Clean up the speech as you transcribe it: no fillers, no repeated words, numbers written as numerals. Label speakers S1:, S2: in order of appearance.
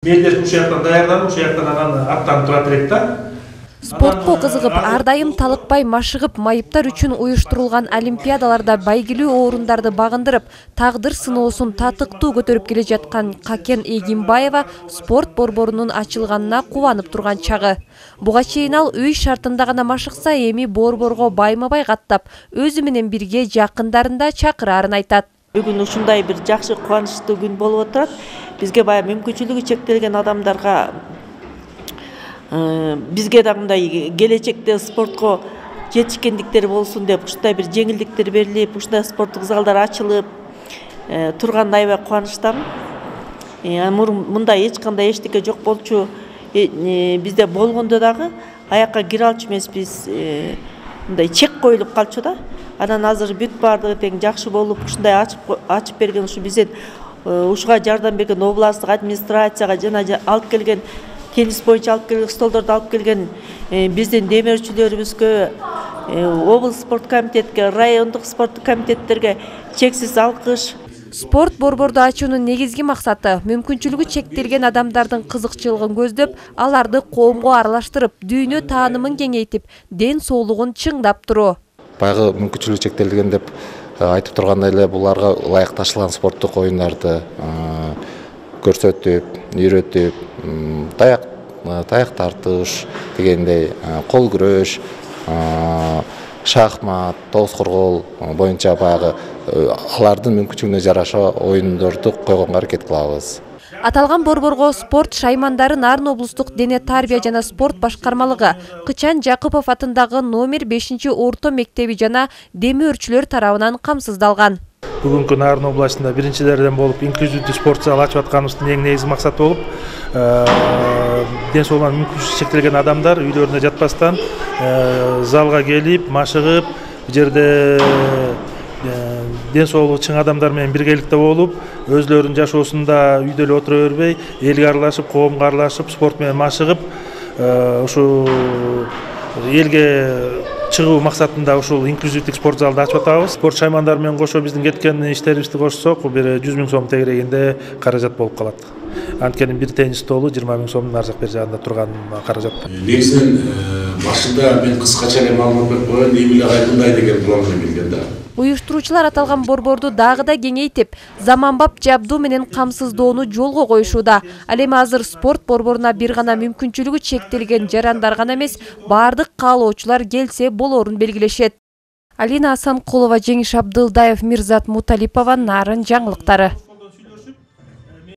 S1: Элдер ушул жактан даярданып, ушул жактан анан аттанып турат элек да.
S2: Спортко кызыгып, ар дайым талыкпай машыгып, майыптар үчүн уюштурулган олимпиадаларда байгилүү орундарды багындырып, тагдыр сыноосун татыктуу көтөрүп келе жаткан Какен Эгимбаева спорт борборунун ачылганына кубанып турган чагы. Буга чейин ал үй шартында гана машыкса, эми борборго байма-бай каттап, өзү менен бирге жакындарында чакырарын айтат.
S3: Бүгүн ушундай бир жакшы кубанычтуу күн болуп отурат. Бизге баягы мүмкүнчүлүгү чектелген адамдарга бизге да мындай келечекте спортко жетишкендиктер болсун деп ушундай бир жеңилдиктер берилип, ушундай спорттук залдар ачылып турганына аябай кубанычтамын. Мындай эч кандай эчтеке жок болчу. Бизде болгондо дагы аякка кире алчу эмеспиз. Мындай чек коюлуп калчу да. Анан азыр бүт баардыгы тең жакшы болуп, ушундай ачып берген ушу бизден ушуга жардам берген областтык администрацияга жана алып келген теннис боюнча алып келген столдорду алып келген биздин демөөрчүлөрүбүзгө, облус спорт комитетке, райондук спорттук комитеттерге чексиз алкыш.
S2: Спорт борборду ачуунун негизги максаты мүмкүнчүлүгү чектелген адамдардын кызыкчылыгын көздөп, аларды коомго аралаштырып, дүйнө таанымын кеңейтип, ден соолугун чыңдап туруу.
S4: Баягы мүмкүнчүлүгү чектелген деп айтып тургандай эле буларга ылайыкташылган спорттук оюндарды көрсөтүп, үйрөтүп, таяк тартыш дегендей, кол күрөш, шахмат, тоос коргоо боюнча баягы алардын мүмкүнчүлүгүнө жараша оюндорду койгонго аракет кылабыз.
S2: Аталган борборго спорт шаймандары Нарын облустук дене тарбия жана спорт башкармалыгы, Кычан Жакупов атындагы номер 5-орто мектеби жана демөөрчүлөр тарабынан камсыздалган.
S1: Бүгүнкү Нарын областында биринчилерден болуп, инклюзивдүү спорт зал ачып атканыбыздын эң негизги максаты болуп, ден соолугуна мүмкүнчүлүгү чектелген адамдар үйлөрүнө жатпастан залга келип, машыгып, бул жерде ден соолугу чың адамдар менен биргеликте болуп, өзлөрүнүн жашоосунда үйдө эле отура бербей, элге аралашып, коомго аралашып, спорт менен машыгып, ушу элге чыгуу максатында ушул инклюзивдик спорт залды ачып атабыз. Спорт шаймандары менен кошо биздин кеткен иштерибизди кошсок, бир 100 000 сом тегерегинде каражат болуп калат. Анткени бир теннис столу 20 000 сомдун ар жак бер жагында турган каражат.
S5: Негизинен башында мен кыскача эле маалымат берип коеюн, эмне кайдындай деген план келген да.
S2: Уюштуруучулар аталган борборду дагы да кеңейтип, заманбап жабдуу менен камсыздоону жолго коюшууда. Ал эми азыр спорт борборуна бир гана мүмкүнчүлүгү чектелген жарандар гана эмес, бардык каалоочулар келсе болорун белгилешет. Алина Асанкулова, Жеңиш Абдылдаев, Мирзат Муталипова, Нарын жаңылыктары.